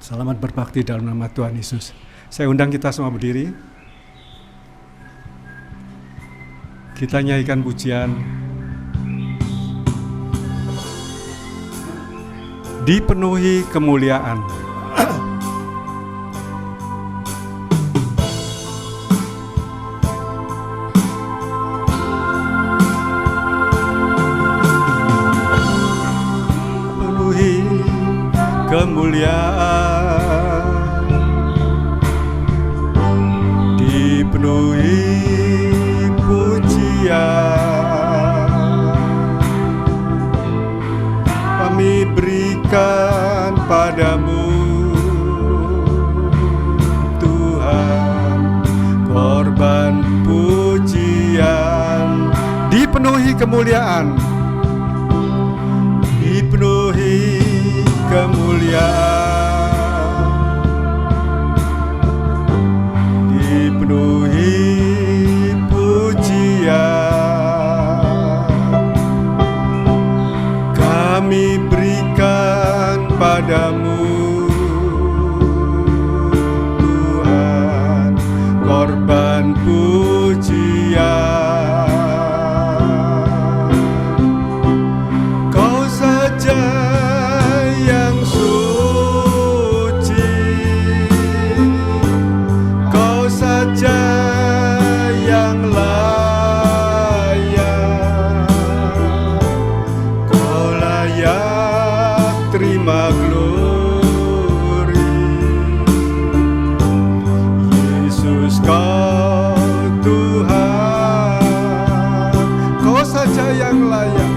Selamat berbakti dalam nama Tuhan Yesus. Saya undang kita semua berdiri. Kita nyanyikan pujian Dipenuhi Kemuliaan. Penuhi kemuliaan, dipenuhi pujian, kami berikan padamu Tuhan korban pujian. Dipenuhi kemuliaan, dipenuhi kemuliaan, dipenuhi pujian, kami berikan padamu Tuhan korban pujian. Kau saja yang suci, Kau saja yang layak, Kau layak terima glori. Yesus, Kau Tuhan, Kau saja yang layak,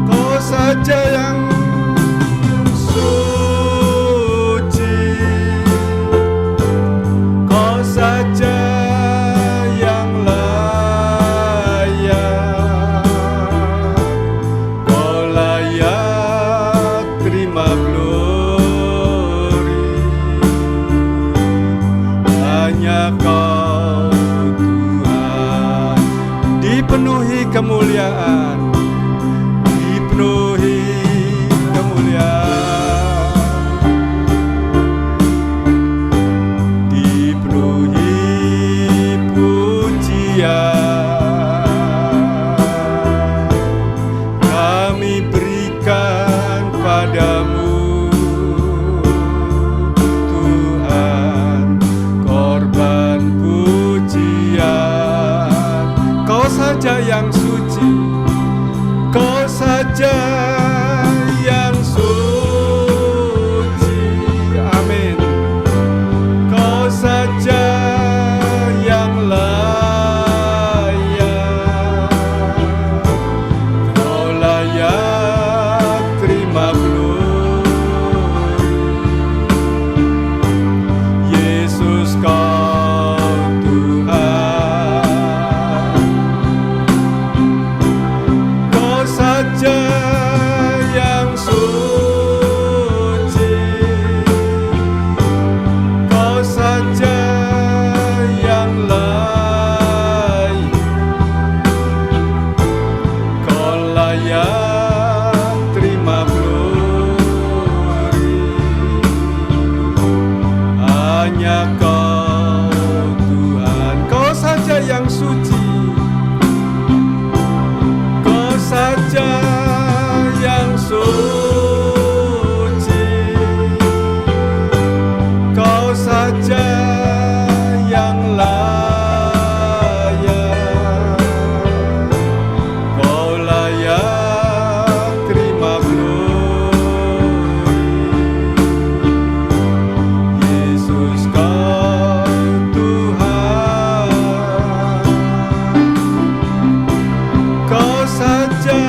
Kau saja yang suci, Kau saja yang layak, Kau layak terima glori. Hanya Kau Tuhan, dipenuhi kemuliaan, dipenuhi kemuliaan, dipenuhi pujian, kami berikan padamu Tuhan korban pujian. Kau saja yang suci, Kau saja yang suci, amin. Kau saja yang layak, Kau layak terima glori. Yesus, Kau Tuhan, Kau saja yang suci, Kau saja yang layak, Kau layak terima glori. Hanya Kau Tuhan, Kau saja yang suci, Kau saja yang suci, Kau saja yang layak, Kau layak terima glori. Yesus, Kau Tuhan, Kau saja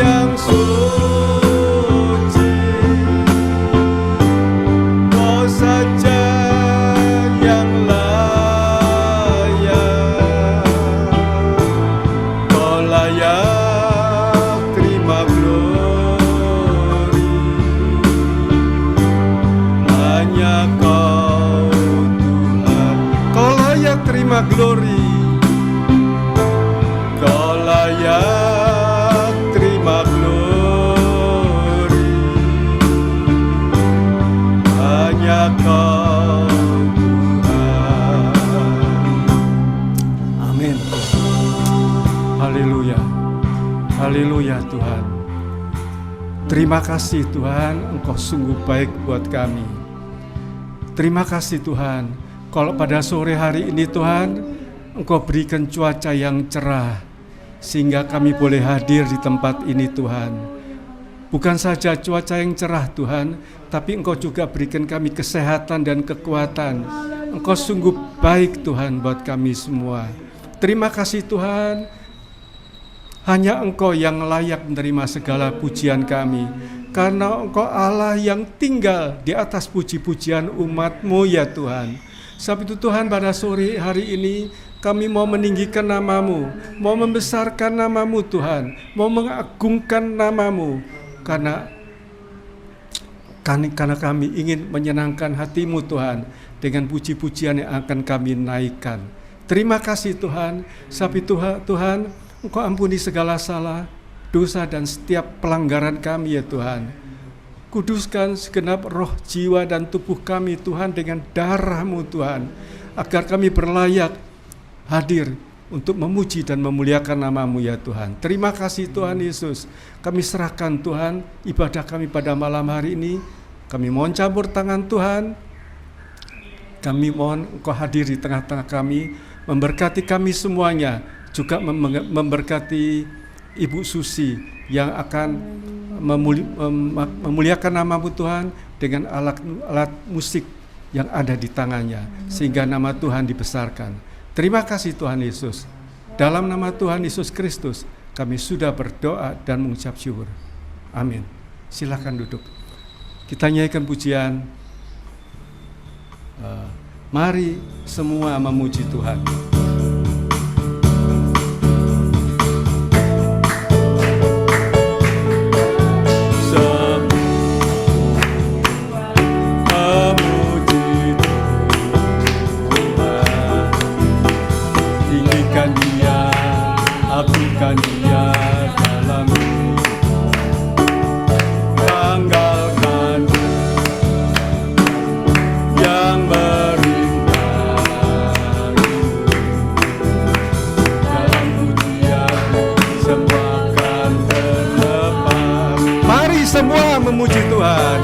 yang suci, Kau saja yang layak, Kau layak terima glori. Hanya Kau Tuhan, Kau layak terima glori, Kau layak terima glori. Terima kasih Tuhan, Engkau sungguh baik buat kami. Terima kasih Tuhan, kalau pada sore hari ini Tuhan, Engkau berikan cuaca yang cerah, sehingga kami boleh hadir di tempat ini Tuhan. Bukan saja cuaca yang cerah Tuhan, tapi Engkau juga berikan kami kesehatan dan kekuatan. Engkau sungguh baik Tuhan buat kami semua. Terima kasih Tuhan, hanya Engkau yang layak menerima segala pujian kami, karena Engkau Allah yang tinggal di atas puji-pujian umat-Mu ya Tuhan. Sebab itu Tuhan, pada sore hari ini kami mau meninggikan nama-Mu, mau membesarkan nama-Mu Tuhan, mau mengagungkan nama-Mu, karena kami ingin menyenangkan hati-Mu Tuhan dengan puji-pujian yang akan kami naikkan. Terima kasih Tuhan, sebab itu Tuhan, Engkau ampuni segala salah, dosa dan setiap pelanggaran kami ya Tuhan. Kuduskan segenap roh, jiwa dan tubuh kami Tuhan dengan darah-Mu Tuhan, agar kami berlayak hadir untuk memuji dan memuliakan nama-Mu ya Tuhan. Terima kasih Tuhan Yesus. Kami serahkan Tuhan ibadah kami pada malam hari ini. Kami mohon campur tangan Tuhan. Kami mohon Engkau hadir di tengah-tengah kami, memberkati kami semuanya, juga memberkati Ibu Susi yang akan memuliakan nama-Mu Tuhan dengan alat musik yang ada di tangannya, sehingga nama Tuhan dibesarkan. Terima kasih Tuhan Yesus. Dalam nama Tuhan Yesus Kristus kami sudah berdoa dan mengucap syukur. Amin. Silakan duduk. Kita nyanyikan pujian Mari Semua Memuji Tuhan. Semua memuji Tuhan.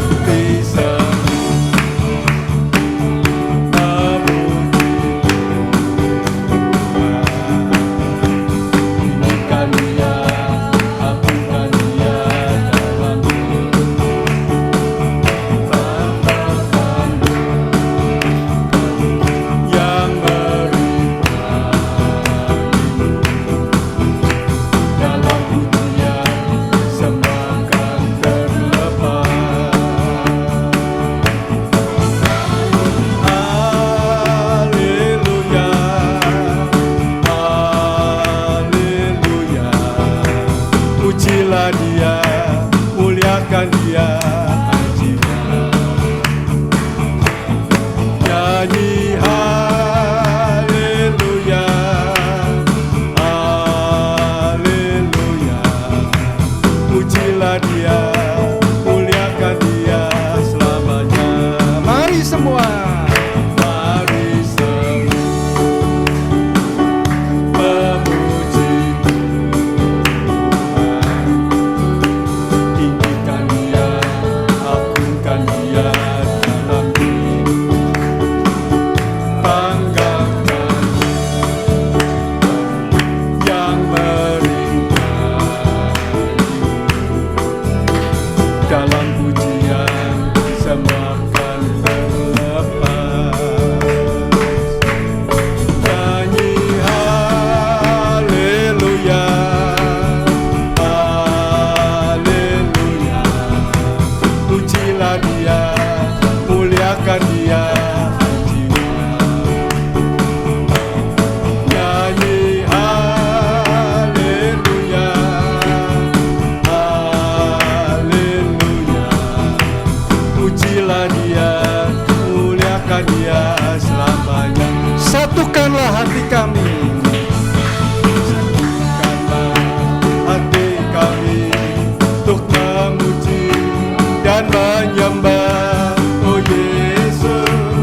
Dan menyembah, oh Yesus.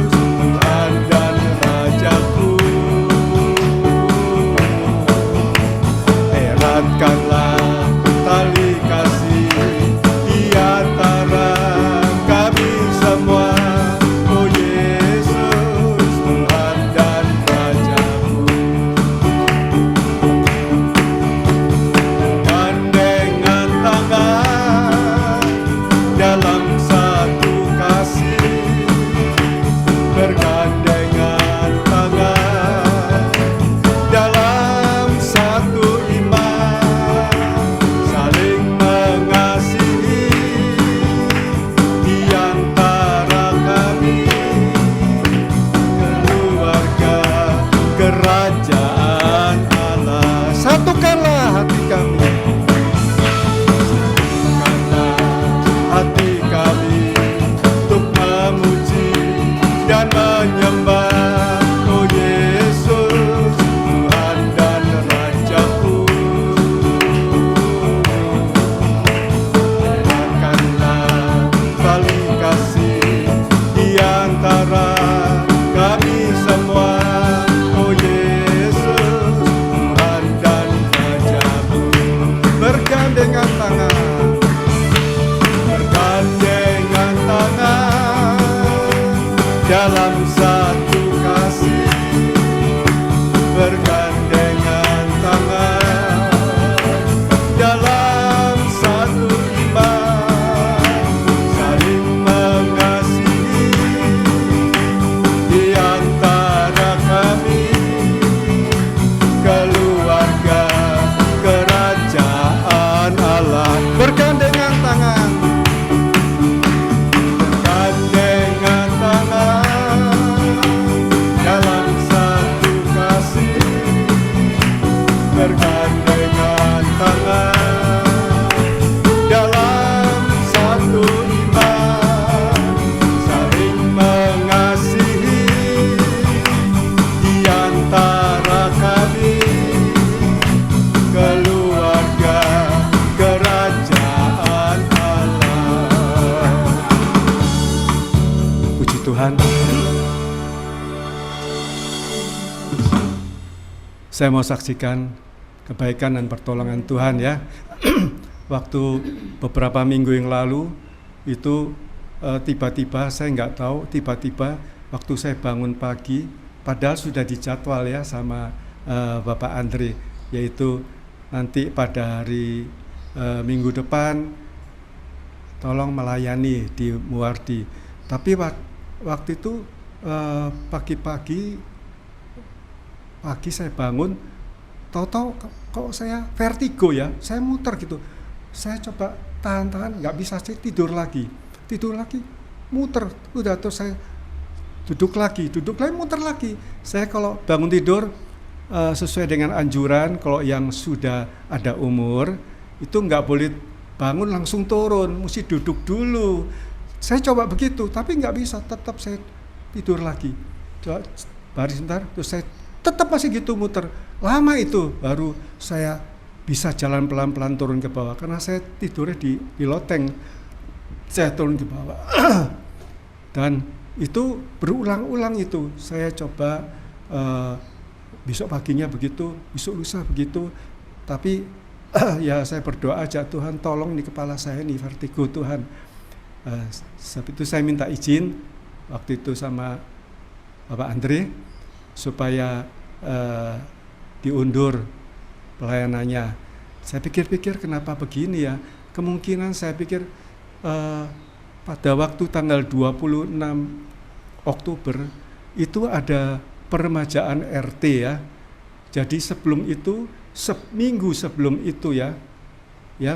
dalam satu kasih, bergandengan tangan dalam satu iman, saling mengasihi di antara kami, keluarga kerajaan Allah. Bergandengan tangan, bergandengan tangan dalam satu kasih, bergandengan tangan dalam satu iman, saling mengasihi di antara kami, keluarga kerajaan Allah. Puji Tuhan. Saya mau saksikan kebaikan dan pertolongan Tuhan ya. Waktu beberapa minggu yang lalu itu tiba-tiba saya nggak tahu, tiba-tiba waktu saya bangun pagi, padahal sudah dijadwal ya sama Bapak Andre, yaitu nanti pada hari minggu depan tolong melayani di Muardi. Tapi waktu itu pagi saya bangun, tahu-tahu kok saya vertigo ya, saya muter gitu. Saya coba tahan-tahan, nggak bisa, saya tidur lagi, muter. Udah terus saya duduk lagi, muter lagi. Saya kalau bangun tidur sesuai dengan anjuran, kalau yang sudah ada umur itu nggak boleh bangun langsung turun, mesti duduk dulu. Saya coba begitu, tapi nggak bisa, tetap saya tidur lagi. Coba baris sebentar, terus saya tetap masih gitu muter. Lama itu baru saya bisa jalan pelan-pelan turun ke bawah, karena saya tidurnya di loteng. Saya turun ke bawah. Dan itu berulang-ulang itu. Saya coba besok paginya begitu, besok lusa begitu. Tapi ya saya berdoa aja, Tuhan tolong di kepala saya nih vertigo Tuhan. Sebab itu saya minta izin waktu itu sama Bapak Andre supaya diundur pelayanannya. Saya pikir-pikir kenapa begini ya. Kemungkinan saya pikir pada waktu tanggal 26 Oktober itu ada peremajaan RT ya. Jadi sebelum itu, seminggu sebelum itu ya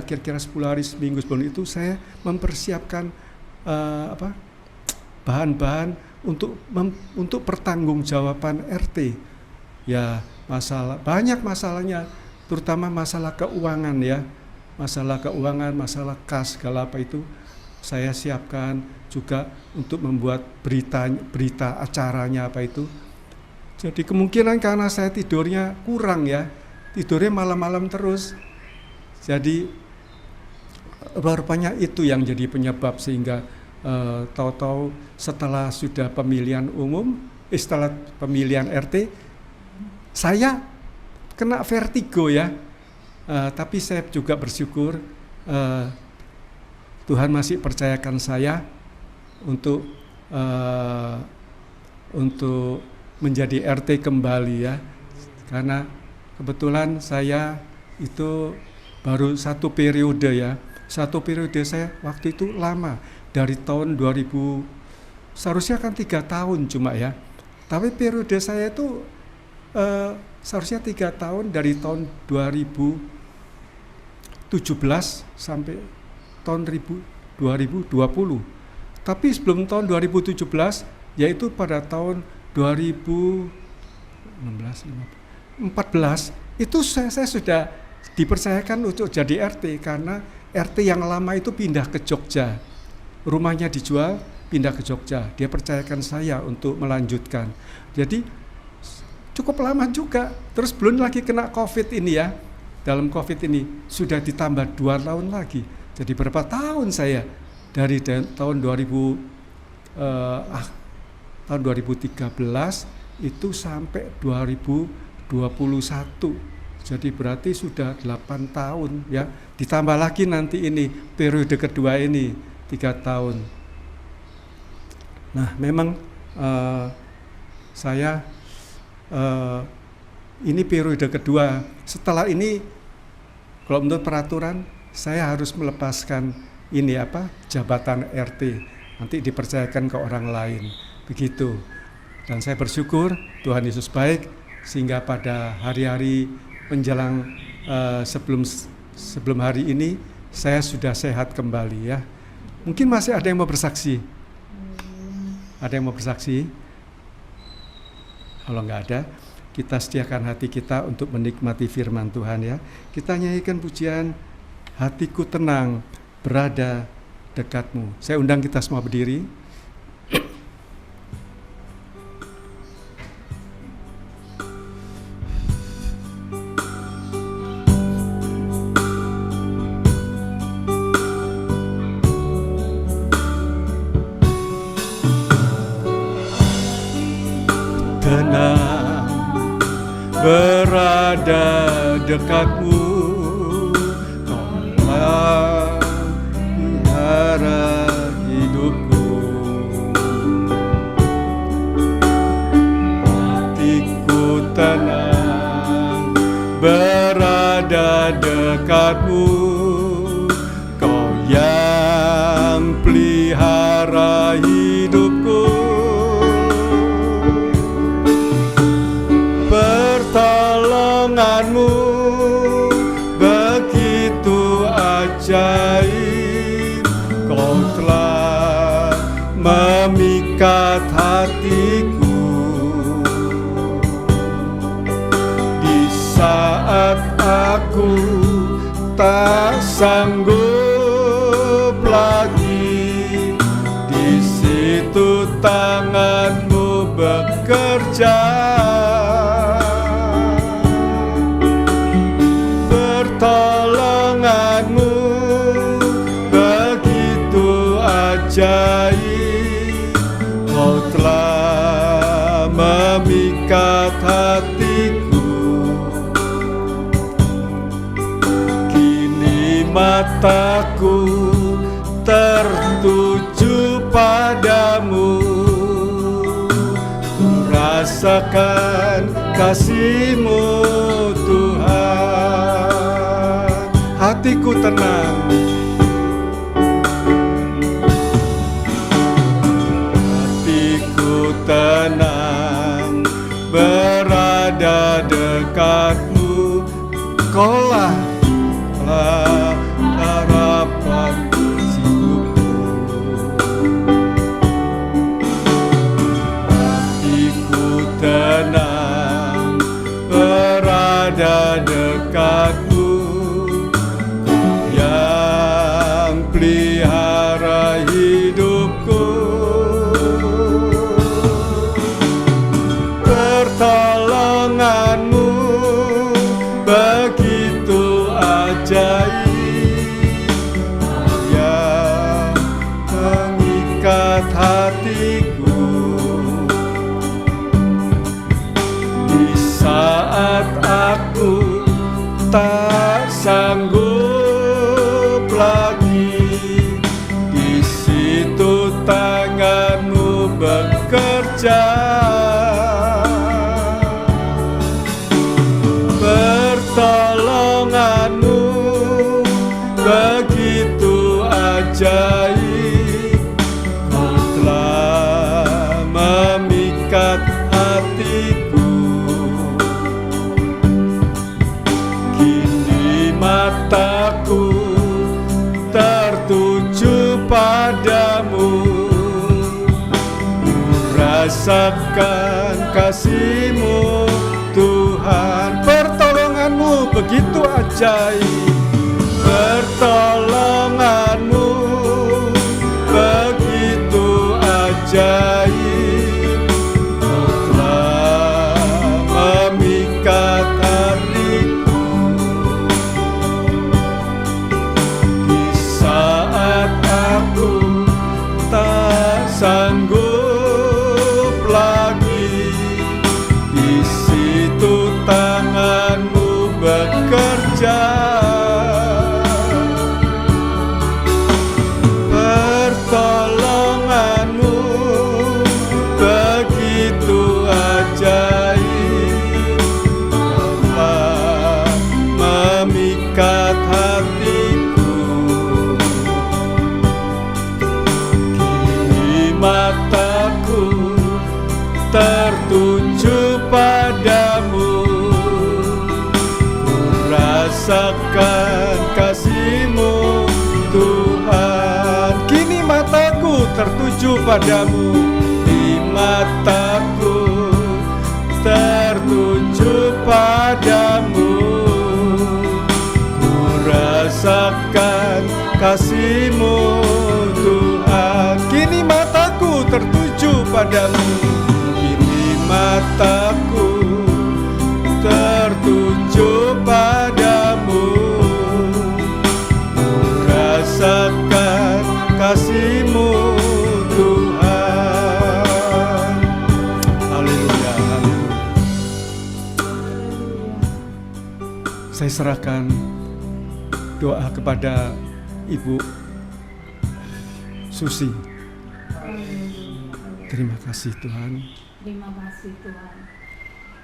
kira-kira 10 hari, seminggu sebelum itu saya mempersiapkan bahan-bahan untuk pertanggungjawaban RT. Ya, banyak masalahnya, terutama masalah keuangan ya. Masalah keuangan, masalah kas, segala apa itu saya siapkan juga untuk membuat berita acaranya apa itu. Jadi kemungkinan karena saya tidurnya kurang ya, tidurnya malam-malam terus. Jadi rupanya itu yang jadi penyebab sehingga tahu-tahu setelah sudah pemilihan umum, setelah pemilihan RT, saya kena vertigo ya. Tapi saya juga bersyukur Tuhan masih percayakan saya untuk menjadi RT kembali ya. Karena kebetulan saya itu baru satu periode ya. Satu periode saya waktu itu lama, dari tahun 2000, seharusnya kan 3 tahun cuma ya. Tapi periode saya itu seharusnya 3 tahun, dari tahun 2017 sampai tahun 2020. Tapi sebelum tahun 2017, yaitu pada tahun 2014, itu saya sudah dipercayakan untuk jadi RT, karena RT yang lama itu pindah ke Jogja. Rumahnya dijual, pindah ke Jogja. Dia percayakan saya untuk melanjutkan. Jadi cukup lama juga. Terus belum lagi kena COVID ini ya. Dalam COVID ini sudah ditambah 2 tahun lagi. Jadi berapa tahun saya dari tahun 2013 itu sampai 2021. Jadi berarti sudah 8 tahun ya. Ditambah lagi nanti ini periode kedua ini 3 tahun. Nah, memang saya ini periode kedua. Setelah ini, kalau menurut peraturan, saya harus melepaskan jabatan RT, nanti dipercayakan ke orang lain, begitu. Dan saya bersyukur Tuhan Yesus baik, sehingga pada hari-hari menjelang sebelum hari ini saya sudah sehat kembali ya. Mungkin masih ada yang mau bersaksi? Ada yang mau bersaksi? Kalau nggak ada, kita sediakan hati kita untuk menikmati firman Tuhan ya. Kita nyanyikan pujian Hatiku Tenang Berada Dekatmu. Saya undang kita semua berdiri. Tenang berada dekatmu, Kaulah pelihara hidupku. Hatiku tenang berada dekatmu, Kau yang pelihara hidupku. Pertolonganmu begitu ajaib, Kau telah memikat hatiku. Di saat aku tak sanggup lagi, di situ tanganmu bekerja. Pertolonganmu begitu ajaib, Kau telah memikat hatiku. Kini mataku tertuju padamu, ku rasakan kasih-Mu Tuhan. Hatiku tenang, hatiku tenang berada dekatmu, Kaulah harapan hidupku. Hatiku tenang berada dekatmu, pelihara hidupku. Pertolonganmu begitu ajaib, yang mengikat hatiku. Di saat aku tak sanggup lagi, di situ tanganmu bekerja. Pertolonganmu begitu ajaib, Kau telah memikat hatiku. Kini mataku tertuju padamu, ku rasakan kasih-Mu Tuhan. Pertolonganmu begitu ajaib, pertolonganmu begitu ajaib, Kau telah memikat hatiku. Di saat aku tak sanggup lagi, di situ tanganmu bekerja. mataku tertuju padamu. Ku rasakan kasih-Mu Tuhan. Kini mataku tertuju padamu. Di mataku tertuju padamu. Ku rasakan kasih-Mu Tuhan. Kini mataku tertuju padamu. Kini mataku tertuju padamu. Ku rasakan kasih-Mu Tuhan. Haleluya, haleluya. Saya serahkan doa kepada Ibu Susi. Terima kasih Tuhan. Terima kasih Tuhan.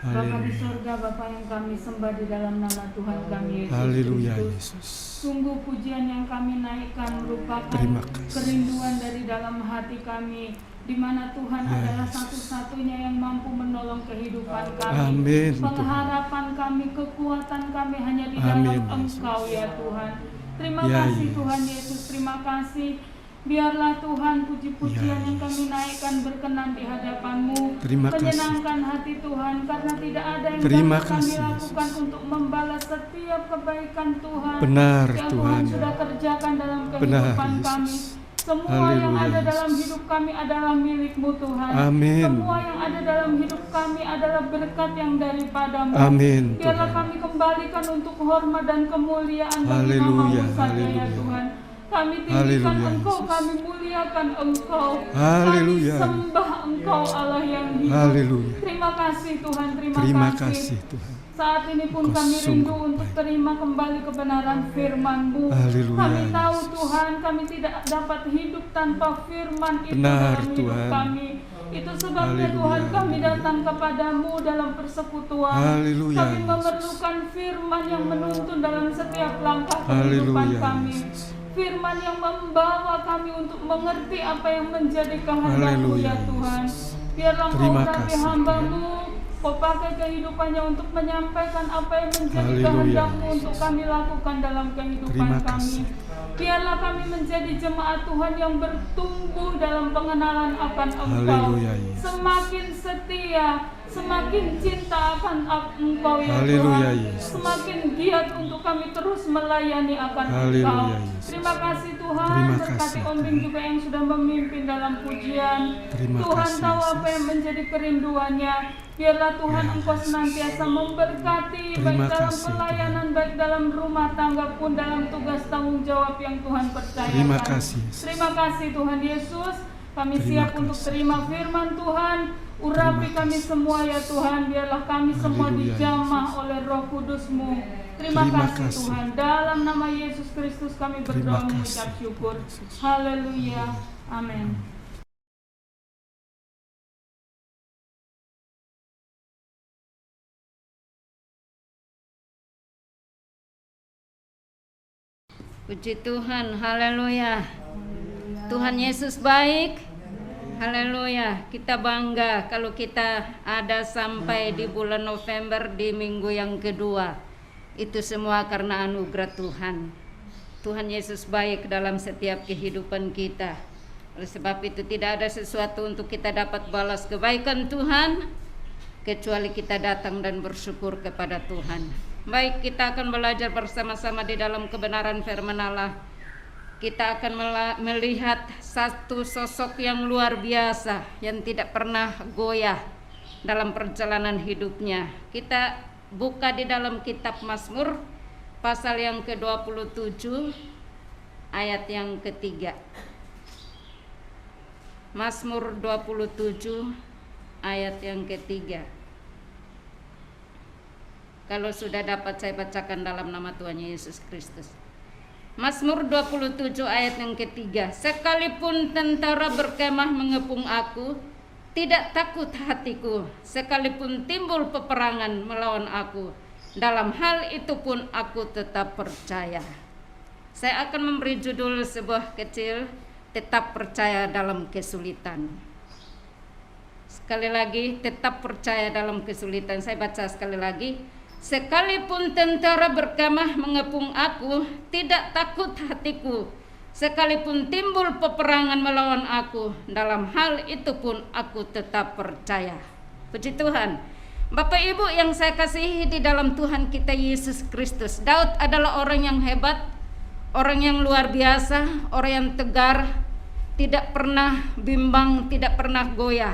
Bapa di surga, Bapa yang kami sembah di dalam nama Tuhan kami Yesus Haleluya Kristus. Yesus. Sungguh pujian yang kami naikkan merupakan kerinduan dari dalam hati kami, di mana Tuhan adalah satu-satunya yang mampu menolong kehidupan kami. Amin. Pengharapan kami, kekuatan kami hanya di dalam Engkau ya Tuhan. Terima kasih Tuhan Yesus, terima kasih. Biarlah Tuhan puji-pujian yang kami naikkan berkenan di hadapan-Mu, menyenangkan hati Tuhan, karena tidak ada yang dapat kami lakukan untuk membalas setiap kebaikan Tuhan yang Tuhan sudah kerjakan dalam kehidupan kami. Semua yang ada dalam hidup kami adalah milik-Mu Tuhan. Amin. Semua yang ada dalam hidup kami adalah berkat yang daripada-Mu. Amin. Biarlah kami kembalikan untuk hormat dan kemuliaan bagi nama-Mu saja ya Tuhan. Kami tinggikan Engkau, kami muliakan Engkau, kami sembah Engkau Allah yang hidup. Terima kasih Tuhan, terima kasih Tuhan. Saat ini pun kami rindu untuk terima kembali kebenaran firman-Mu. Kami tahu Tuhan, kami tidak dapat hidup tanpa firman itu dalam hidup kami. Itu sebabnya Tuhan kami datang kepadamu dalam persekutuan. Kami memerlukan firman yang menuntun dalam setiap langkah kehidupan kami. Firman yang membawa kami untuk mengerti apa yang menjadi kehendak-Mu ya Tuhan. Biarlah Kau berkati hamba-Mu, Kau pakai kehidupannya untuk menyampaikan apa yang menjadi kehendak-Mu untuk kami lakukan dalam kehidupan kami. Biarlah kami menjadi jemaat Tuhan yang bertumbuh dalam pengenalan akan Engkau. Semakin setia, semakin cinta akan Engkau ya Tuhan. Semakin giat untuk kami terus melayani akan Engkau. Terima kasih Tuhan, berkati Om Bing juga yang sudah memimpin dalam pujian. Tuhan tahu apa yang menjadi kerinduannya. Biarlah Tuhan Engkau senantiasa memberkati, baik dalam pelayanan, baik dalam rumah tangga pun dalam tugas tanggung jawab yang Tuhan percayakan. Terima kasih Tuhan Yesus. Kami siap untuk terima firman Tuhan. Urapi kami semua ya Tuhan. Biarlah kami semua dijamah oleh Roh Kudus-Mu. Terima kasih Tuhan. Dalam nama Yesus Kristus kami berdoa mengucap syukur. Haleluya. Amin. Puji Tuhan, haleluya. Tuhan Yesus baik, haleluya. Kita bangga kalau kita ada sampai di bulan November di minggu yang kedua. Itu semua karena anugerah Tuhan. Tuhan Yesus baik dalam setiap kehidupan kita. Oleh sebab itu tidak ada sesuatu untuk kita dapat balas kebaikan Tuhan kecuali kita datang dan bersyukur kepada Tuhan. Baik, kita akan belajar bersama-sama di dalam kebenaran firman Allah. Kita akan melihat satu sosok yang luar biasa, yang tidak pernah goyah dalam perjalanan hidupnya. Kita buka di dalam kitab Mazmur pasal yang ke-27 ayat yang ketiga. Mazmur 27 ayat yang ketiga. Kalau sudah dapat saya bacakan dalam nama Tuhan Yesus Kristus. Mazmur 27 ayat yang ketiga. Sekalipun tentara berkemah mengepung aku, tidak takut hatiku. Sekalipun timbul peperangan melawan aku, dalam hal itu pun aku tetap percaya. Saya akan memberi judul sebuah kecil, tetap percaya dalam kesulitan. Sekali lagi, tetap percaya dalam kesulitan. Saya baca sekali lagi. Sekalipun tentara berkemah mengepung aku, tidak takut hatiku. Sekalipun timbul peperangan melawan aku, dalam hal itu pun aku tetap percaya. Puji Tuhan. Bapak Ibu yang saya kasihi di dalam Tuhan kita Yesus Kristus, Daud adalah orang yang hebat, orang yang luar biasa, orang yang tegar, tidak pernah bimbang, tidak pernah goyah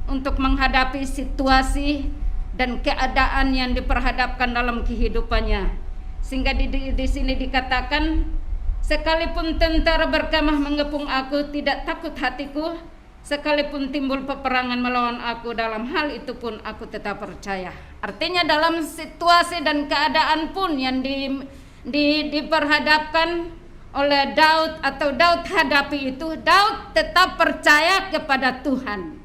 untuk menghadapi situasi dan keadaan yang diperhadapkan dalam kehidupannya. Sehingga di sini dikatakan, sekalipun tentara berkemah mengepung aku, tidak takut hatiku. Sekalipun timbul peperangan melawan aku, dalam hal itu pun aku tetap percaya. Artinya dalam situasi dan keadaan pun yang diperhadapkan oleh Daud atau Daud hadapi itu, Daud tetap percaya kepada Tuhan.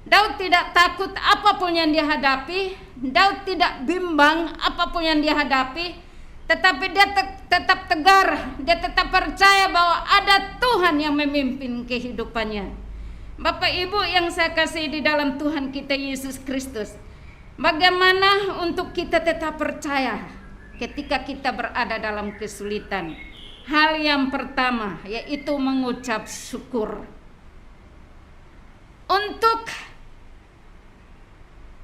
Daud tidak takut apapun yang dia hadapi, Daud tidak bimbang apapun yang dia hadapi, tetapi dia tetap tegar, dia tetap percaya bahwa ada Tuhan yang memimpin kehidupannya. Bapak Ibu yang saya kasih di dalam Tuhan kita Yesus Kristus, bagaimana untuk kita tetap percaya ketika kita berada dalam kesulitan? Hal yang pertama yaitu mengucap syukur. Untuk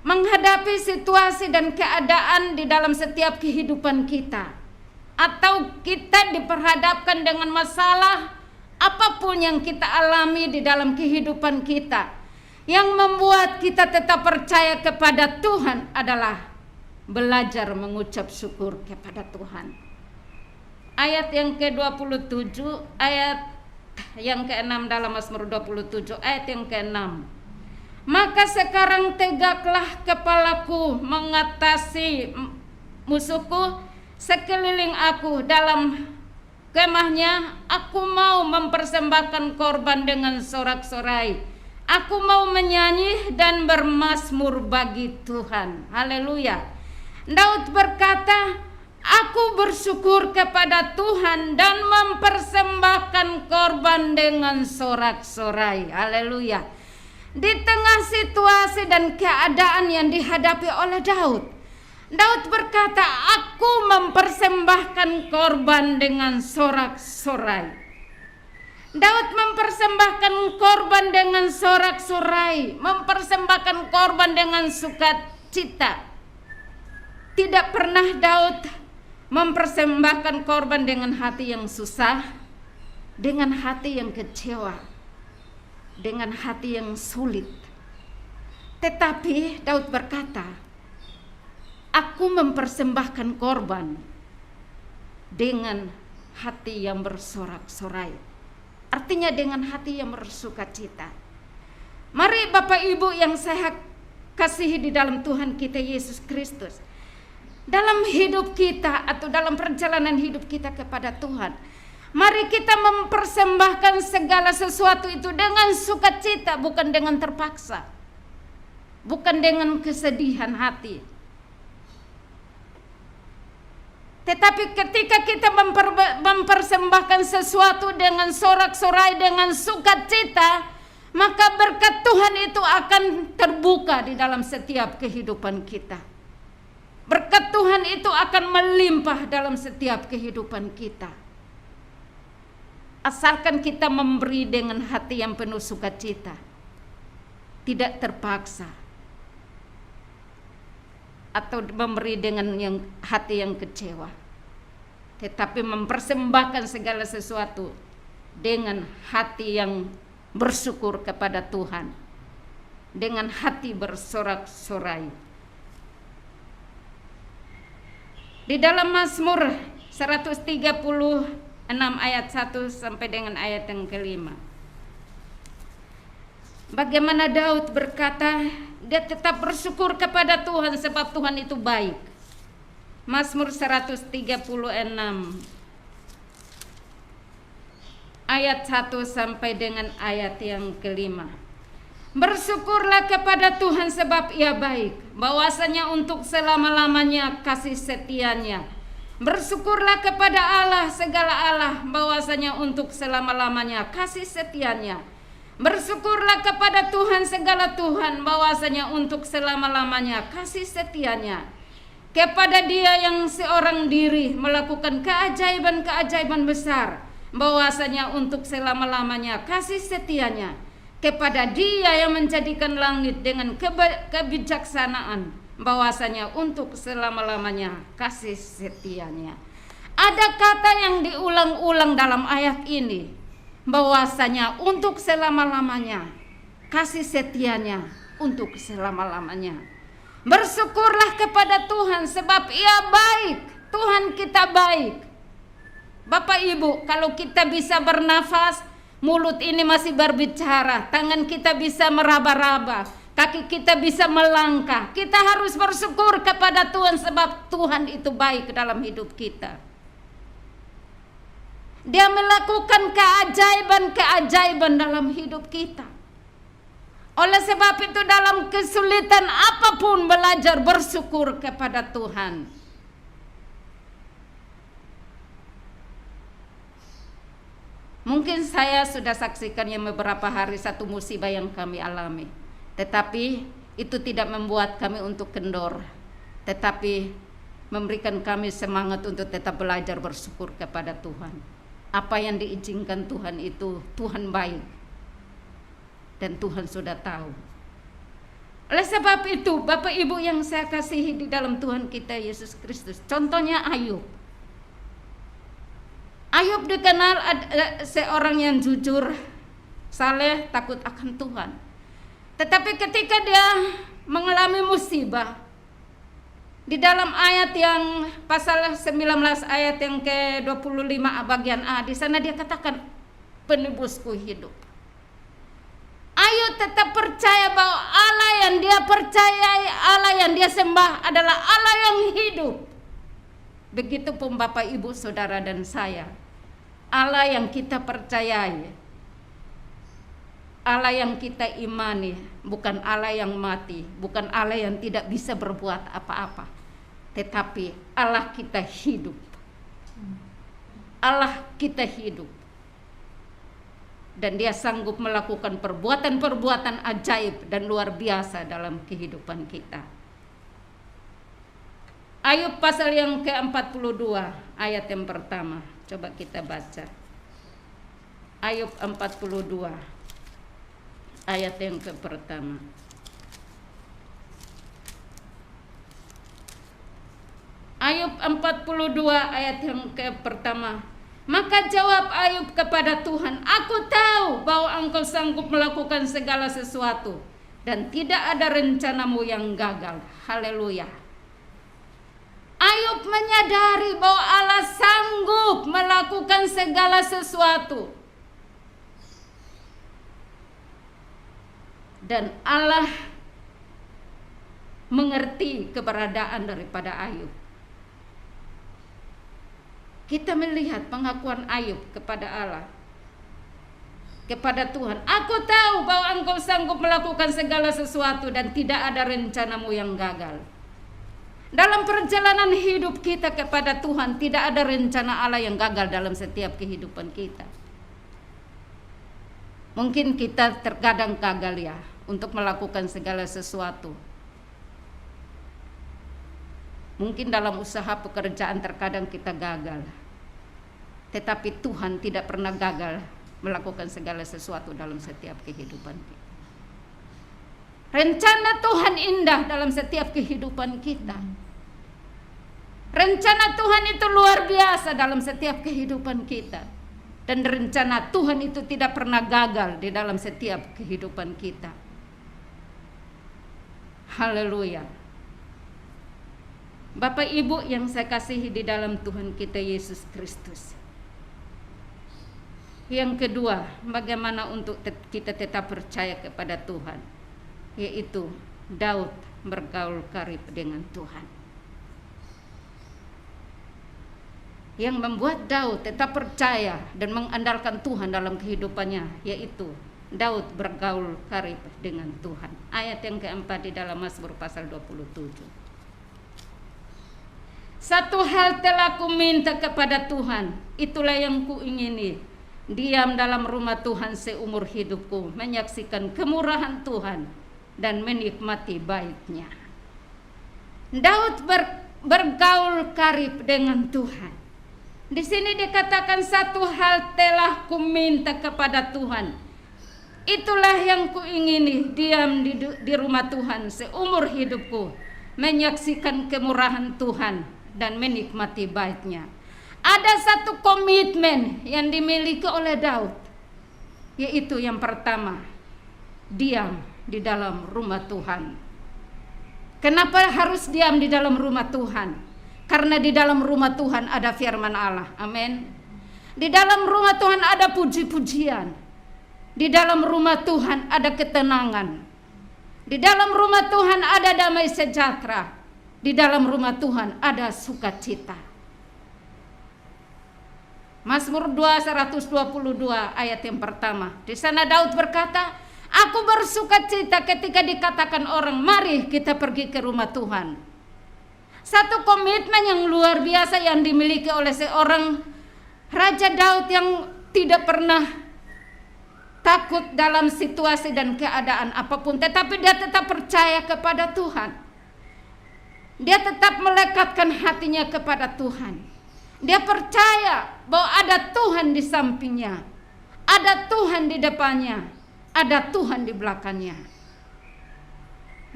menghadapi situasi dan keadaan di dalam setiap kehidupan kita, atau kita diperhadapkan dengan masalah apapun yang kita alami di dalam kehidupan kita, yang membuat kita tetap percaya kepada Tuhan adalah belajar mengucap syukur kepada Tuhan. Ayat yang ke-27, ayat yang ke-6 dalam Mazmur 27, ayat yang ke-6. Maka sekarang tegaklah kepalaku mengatasi musuhku sekeliling aku. Dalam kemahnya aku mau mempersembahkan korban dengan sorak-sorai. Aku mau menyanyi dan bermazmur bagi Tuhan. Haleluya. Daud berkata, aku bersyukur kepada Tuhan dan mempersembahkan korban dengan sorak-sorai. Haleluya. Di tengah situasi dan keadaan yang dihadapi oleh Daud, Daud berkata, aku mempersembahkan korban dengan sorak-sorai. Daud mempersembahkan korban dengan sorak-sorai, mempersembahkan korban dengan sukacita. Tidak pernah Daud mempersembahkan korban dengan hati yang susah, dengan hati yang kecewa, dengan hati yang sulit. Tetapi Daud berkata, aku mempersembahkan korban dengan hati yang bersorak-sorai. Artinya dengan hati yang bersukacita. Mari Bapak Ibu yang saya kasihi di dalam Tuhan kita Yesus Kristus, dalam hidup kita atau dalam perjalanan hidup kita kepada Tuhan, mari kita mempersembahkan segala sesuatu itu dengan sukacita, bukan dengan terpaksa, bukan dengan kesedihan hati. Tetapi ketika kita mempersembahkan sesuatu dengan sorak-sorai, dengan sukacita, maka berkat Tuhan itu akan terbuka di dalam setiap kehidupan kita. Berkat Tuhan itu akan melimpah dalam setiap kehidupan kita. Asalkan kita memberi dengan hati yang penuh sukacita, tidak terpaksa, atau memberi dengan hati yang kecewa, tetapi mempersembahkan segala sesuatu dengan hati yang bersyukur kepada Tuhan, dengan hati bersorak-sorai. Di dalam Mazmur 136 ayat 1 sampai dengan ayat yang ke-5, bagaimana Daud berkata, dia tetap bersyukur kepada Tuhan sebab Tuhan itu baik. Mazmur 136 ayat 1 sampai dengan ayat yang ke-5. Bersyukurlah kepada Tuhan sebab Ia baik, bahwasanya untuk selama-lamanya kasih setianya. Bersyukurlah kepada Allah segala Allah, bahwasanya untuk selama-lamanya kasih setianya. Bersyukurlah kepada Tuhan segala Tuhan, bahwasanya untuk selama-lamanya kasih setianya. Kepada Dia yang seorang diri melakukan keajaiban-keajaiban besar, bahwasanya untuk selama-lamanya kasih setianya. Kepada Dia yang menjadikan langit dengan kebijaksanaan, bahwasanya untuk selama-lamanya kasih setianya. Ada kata yang diulang-ulang dalam ayat ini, bahwasanya untuk selama-lamanya, kasih setianya untuk selama-lamanya. Bersyukurlah kepada Tuhan sebab Ia baik, Tuhan kita baik. Bapak Ibu, kalau kita bisa bernafas, mulut ini masih berbicara, tangan kita bisa meraba-raba, kaki kita bisa melangkah, kita harus bersyukur kepada Tuhan sebab Tuhan itu baik dalam hidup kita. Dia melakukan keajaiban-keajaiban dalam hidup kita. Oleh sebab itu dalam kesulitan apapun belajar bersyukur kepada Tuhan. Mungkin saya sudah saksikan yang beberapa hari satu musibah yang kami alami. Tetapi itu tidak membuat kami untuk kendor, tetapi memberikan kami semangat untuk tetap belajar bersyukur kepada Tuhan. Apa yang diizinkan Tuhan itu Tuhan baik, dan Tuhan sudah tahu. Oleh sebab itu Bapak Ibu yang saya kasihi di dalam Tuhan kita Yesus Kristus, contohnya Ayub. Ayub dikenal seorang yang jujur, saleh, takut akan Tuhan. Tetapi ketika dia mengalami musibah, di dalam ayat yang pasal 19 ayat yang ke-25 bagian A, di sana dia katakan, penebusku hidup. Ayub tetap percaya bahwa Allah yang dia percayai, Allah yang dia sembah adalah Allah yang hidup. Begitupun Bapak Ibu Saudara dan saya, Allah yang kita percayai, Allah yang kita imani, bukan Allah yang mati, bukan Allah yang tidak bisa berbuat apa-apa, tetapi Allah kita hidup. Allah kita hidup, dan Dia sanggup melakukan perbuatan-perbuatan ajaib dan luar biasa dalam kehidupan kita. Ayub pasal yang ke-42 ayat yang pertama, coba kita baca. Ayub 42 ayat yang pertama. Ayub 42 ayat yang pertama. Maka jawab Ayub kepada Tuhan, aku tahu bahwa Engkau sanggup melakukan segala sesuatu, dan tidak ada rencanamu yang gagal. Haleluya. Ayub menyadari bahwa Allah sanggup melakukan segala sesuatu, dan Allah mengerti keberadaan daripada Ayub. Kita melihat pengakuan Ayub kepada Allah, kepada Tuhan. Aku tahu bahwa Engkau sanggup melakukan segala sesuatu dan tidak ada rencanamu yang gagal. Dalam perjalanan hidup kita kepada Tuhan, tidak ada rencana Allah yang gagal dalam setiap kehidupan kita. Mungkin kita terkadang gagal ya untuk melakukan segala sesuatu. Mungkin dalam usaha pekerjaan terkadang kita gagal, tetapi Tuhan tidak pernah gagal melakukan segala sesuatu dalam setiap kehidupan kita. Rencana Tuhan indah dalam setiap kehidupan kita. Rencana Tuhan itu luar biasa dalam setiap kehidupan kita. Dan rencana Tuhan itu tidak pernah gagal di dalam setiap kehidupan kita. Haleluya. Bapak Ibu yang saya kasihi di dalam Tuhan kita Yesus Kristus. Yang kedua, bagaimana untuk kita tetap percaya kepada Tuhan, yaitu Daud bergaul karib dengan Tuhan. Yang membuat Daud tetap percaya dan mengandalkan Tuhan dalam kehidupannya, yaitu Daud bergaul karib dengan Tuhan. Ayat yang keempat di dalam Mazmur pasal 27. Satu hal telah ku minta kepada Tuhan, itulah yang ku ingini, diam dalam rumah Tuhan seumur hidupku, menyaksikan kemurahan Tuhan dan menikmati baiknya. Daud bergaul karib dengan Tuhan. Di sini dikatakan satu hal telah ku minta kepada Tuhan. Itulah yang ku ingini, diam di rumah Tuhan seumur hidupku, menyaksikan kemurahan Tuhan dan menikmati baiknya. Ada satu komitmen yang dimiliki oleh Daud, yaitu yang pertama, diam di dalam rumah Tuhan. Kenapa harus diam di dalam rumah Tuhan? Karena di dalam rumah Tuhan ada firman Allah. Amin. Di dalam rumah Tuhan ada puji-pujian. Di dalam rumah Tuhan ada ketenangan. Di dalam rumah Tuhan ada damai sejahtera. Di dalam rumah Tuhan ada sukacita. Mazmur 122 ayat yang pertama. Di sana Daud berkata, aku bersukacita ketika dikatakan orang, mari kita pergi ke rumah Tuhan. Satu komitmen yang luar biasa yang dimiliki oleh seorang Raja Daud yang tidak pernah takut dalam situasi dan keadaan apapun, tetapi dia tetap percaya kepada Tuhan. Dia tetap melekatkan hatinya kepada Tuhan. Dia percaya bahwa ada Tuhan di sampingnya, ada Tuhan di depannya, ada Tuhan di belakangnya.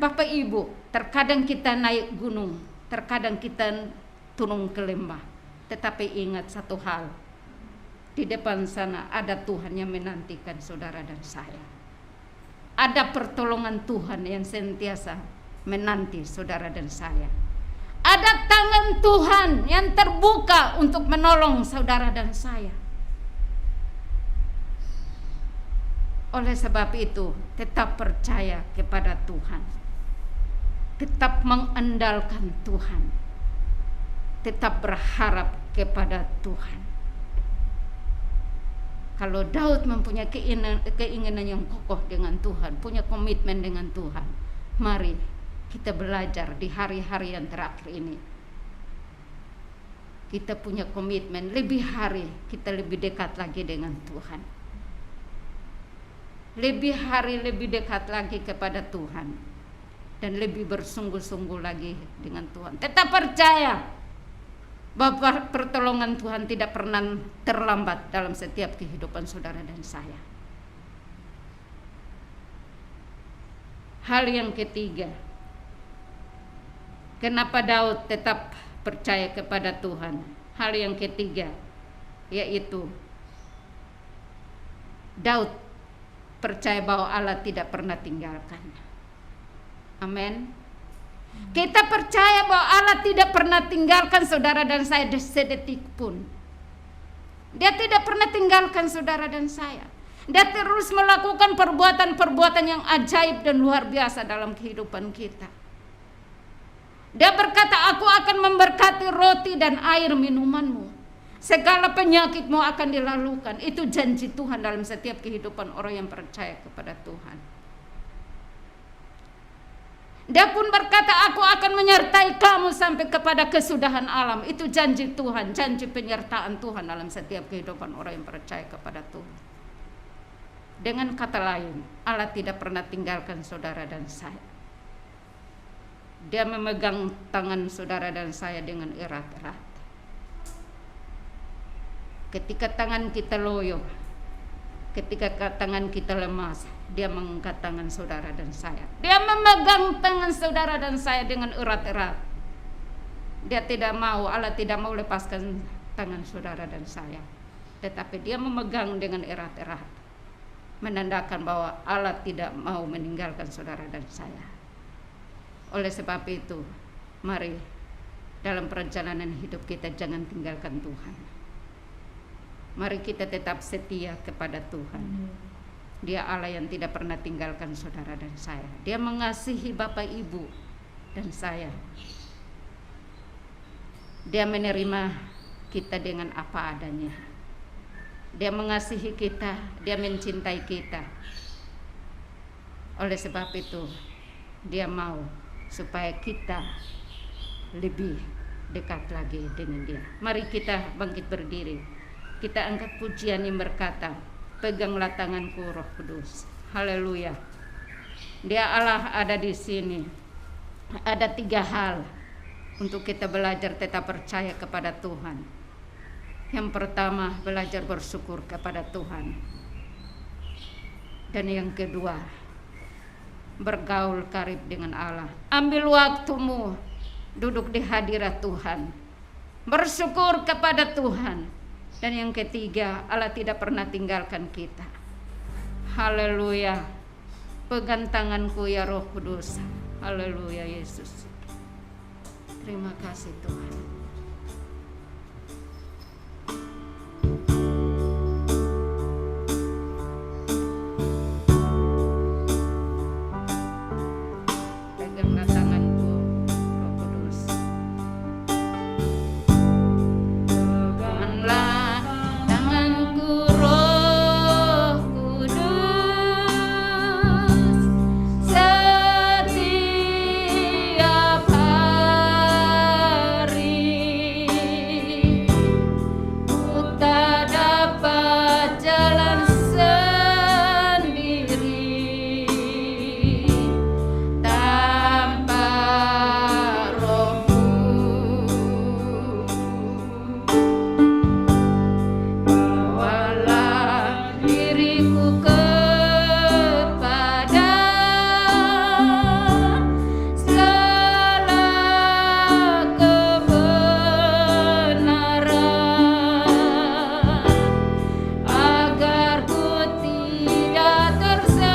Bapak Ibu, terkadang kita naik gunung, terkadang kita turun ke lembah, tetapi ingat satu hal, di depan sana ada Tuhan yang menantikan saudara dan saya. Ada pertolongan Tuhan yang sentiasa menanti saudara dan saya. Ada tangan Tuhan yang terbuka untuk menolong saudara dan saya. Oleh sebab itu, tetap percaya kepada Tuhan. Tetap mengandalkan Tuhan. Tetap berharap kepada Tuhan. Kalau Daud mempunyai keinginan yang kokoh dengan Tuhan, punya komitmen dengan Tuhan, mari kita belajar di hari-hari yang terakhir ini. Kita punya komitmen, lebih hari kita lebih dekat lagi dengan Tuhan. Lebih hari lebih dekat lagi kepada Tuhan. Dan lebih bersungguh-sungguh lagi dengan Tuhan. Tetap percaya bahwa pertolongan Tuhan tidak pernah terlambat dalam setiap kehidupan saudara dan saya. Hal yang ketiga, kenapa Daud tetap percaya kepada Tuhan? Hal yang ketiga, yaitu Daud percaya bahwa Allah tidak pernah tinggalkan. Amin. Kita percaya bahwa Allah tidak pernah tinggalkan saudara dan saya sedetik pun. Dia tidak pernah tinggalkan saudara dan saya. Dia terus melakukan perbuatan-perbuatan yang ajaib dan luar biasa dalam kehidupan kita. Dia berkata, aku akan memberkati roti dan air minumanmu. Segala penyakitmu akan dilalukan. Itu janji Tuhan dalam setiap kehidupan orang yang percaya kepada Tuhan. Dia pun berkata, aku akan menyertai kamu sampai kepada kesudahan alam. Itu janji Tuhan, janji penyertaan Tuhan dalam setiap kehidupan orang yang percaya kepada Tuhan. Dengan kata lain, Allah tidak pernah tinggalkan saudara dan saya. Dia memegang tangan saudara dan saya dengan erat-erat. Ketika tangan kita loyo, ketika tangan kita lemas, dia mengangkat tangan saudara dan saya. Dia memegang tangan saudara dan saya dengan erat-erat. Dia tidak mau, Allah tidak mau lepaskan tangan saudara dan saya. Tetapi dia memegang dengan erat-erat, menandakan bahwa Allah tidak mau meninggalkan saudara dan saya. Oleh sebab itu, mari dalam perjalanan hidup kita jangan tinggalkan Tuhan. Mari kita tetap setia kepada Tuhan. Dia Allah yang tidak pernah tinggalkan saudara dan saya. Dia mengasihi Bapak Ibu dan saya. Dia menerima kita dengan apa adanya. Dia mengasihi kita, dia mencintai kita. Oleh sebab itu, dia mau supaya kita lebih dekat lagi dengan Dia. Mari kita bangkit berdiri. Kita angkat pujian yang berkata, peganglah tanganku Roh Kudus. Haleluya. Dia Allah ada di sini. Ada 3 hal untuk kita belajar tetap percaya kepada Tuhan. Yang pertama, belajar bersyukur kepada Tuhan. Dan yang kedua, bergaul karib dengan Allah. Ambil waktumu duduk di hadirat Tuhan, bersyukur kepada Tuhan. Dan yang ketiga, Allah tidak pernah tinggalkan kita. Haleluya. Pegang tanganku ya Roh Kudus. Haleluya Yesus. Terima kasih Tuhan. Peganglah tanganku Roh Kudus. Peganglah tanganku Roh Kudus. Setiap hari ku tak dapat jalan sendiri tanpa Roh-Mu. Bawalah diriku kepada segala kebenaran, agar ku tidak tersesat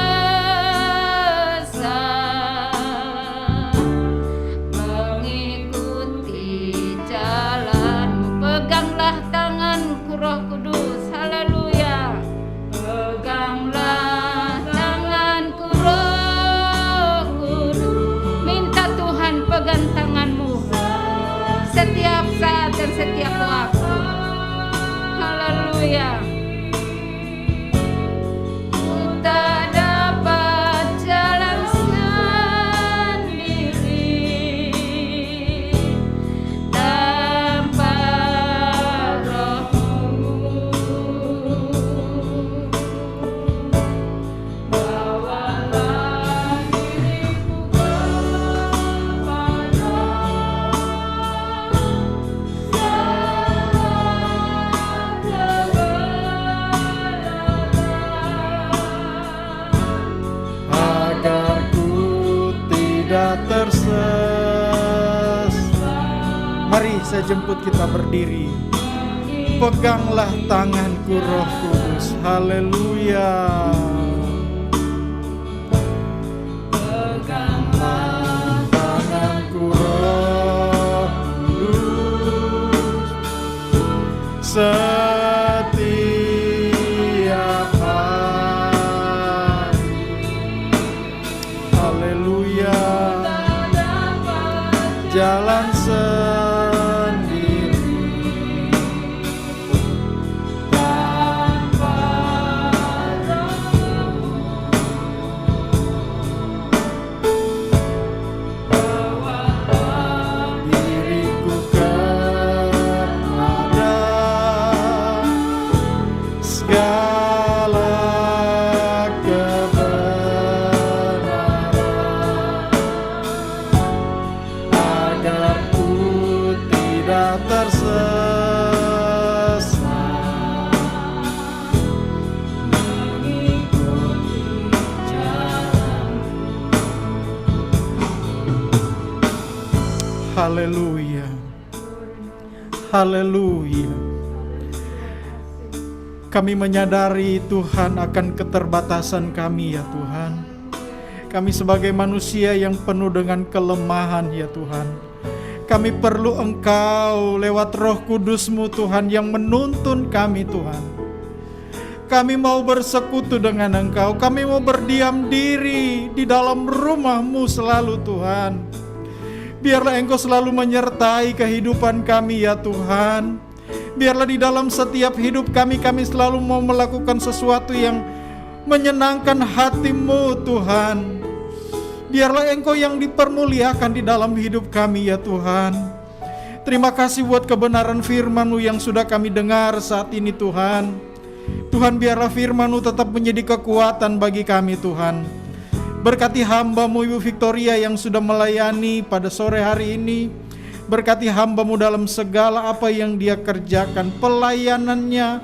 mengikuti jalan-Mu. Peganglah tanganku Roh Kudus. Haleluya. Peganglah tanganku Roh Kudus. Minta Tuhan pegang tanganmu setiap saat dan setiap waktu. Haleluya. Ku tak dapat jalan sendiri tanpa Roh-Mu. Bawalah diriku kepada agar ku tidak tersesat. Mari saya jemput kita berdiri. Peganglah tanganku Roh Kudus. Haleluya. Peganglah tanganku Roh Kudus. Setiap hari. Haleluya. Jalan sendiri tanpa Roh-Mu. Bawalah diriku kepada segala kebenaran, agar ku tidak tersesat mengikuti jalan-Mu. Haleluya. Haleluya. Kami menyadari Tuhan akan keterbatasan kami ya Tuhan. Kami sebagai manusia yang penuh dengan kelemahan ya Tuhan. Kami perlu Engkau lewat Roh Kudus-Mu Tuhan yang menuntun kami Tuhan. Kami mau bersekutu dengan Engkau. Kami mau berdiam diri di dalam rumah-Mu selalu Tuhan. Biarlah Engkau selalu menyertai kehidupan kami ya Tuhan. Biarlah di dalam setiap hidup kami selalu mau melakukan sesuatu yang menyenangkan hati-Mu Tuhan. Biarlah Engkau yang dipermuliakan di dalam hidup kami ya Tuhan. Terima kasih buat kebenaran firman-Mu yang sudah kami dengar saat ini Tuhan. Tuhan, biarlah firman-Mu tetap menjadi kekuatan bagi kami Tuhan. Berkati hamba-Mu Ibu Victoria yang sudah melayani pada sore hari ini. Berkati hamba-Mu dalam segala apa yang dia kerjakan, pelayanannya,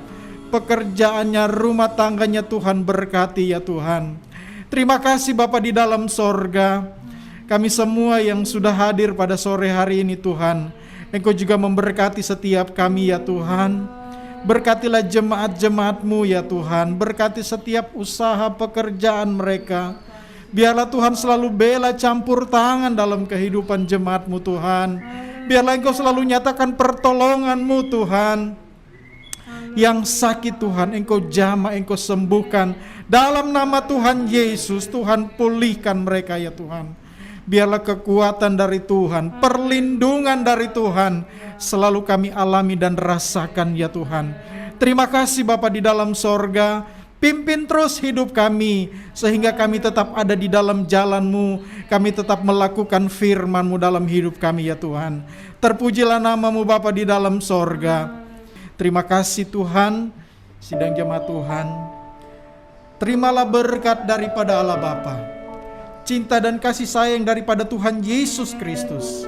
pekerjaannya, rumah tangganya Tuhan, berkati ya Tuhan. Terima kasih Bapa di dalam sorga. Kami semua yang sudah hadir pada sore hari ini Tuhan, Engkau juga memberkati setiap kami ya Tuhan. Berkatilah jemaat-jemaat-Mu ya Tuhan. Berkati setiap usaha pekerjaan mereka. Biarlah Tuhan selalu bela campur tangan dalam kehidupan jemaat-Mu Tuhan. Biarlah Engkau selalu nyatakan pertolongan-Mu Tuhan. Yang sakit Tuhan Engkau jamah, Engkau sembuhkan. Dalam nama Tuhan Yesus, Tuhan pulihkan mereka ya Tuhan. Biarlah kekuatan dari Tuhan, perlindungan dari Tuhan selalu kami alami dan rasakan ya Tuhan. Terima kasih Bapa di dalam sorga. Pimpin terus hidup kami sehingga kami tetap ada di dalam jalan-Mu. Kami tetap melakukan firman-Mu dalam hidup kami ya Tuhan. Terpujilah nama-Mu Bapa di dalam sorga. Terima kasih Tuhan. Sidang jemaat Tuhan, terimalah berkat daripada Allah Bapa, cinta dan kasih sayang daripada Tuhan Yesus Kristus,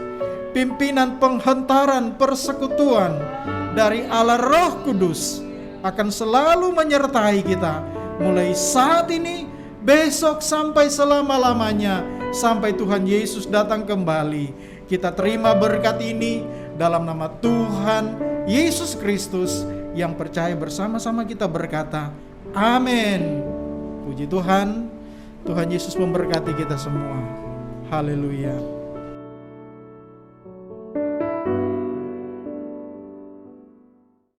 pimpinan penghentaran persekutuan dari Allah Roh Kudus akan selalu menyertai kita mulai saat ini, besok sampai selama-lamanya, sampai Tuhan Yesus datang kembali. Kita terima berkat ini dalam nama Tuhan Yesus Kristus yang percaya bersama-sama kita berkata, amin. Puji Tuhan. Tuhan Yesus memberkati kita semua. Haleluya.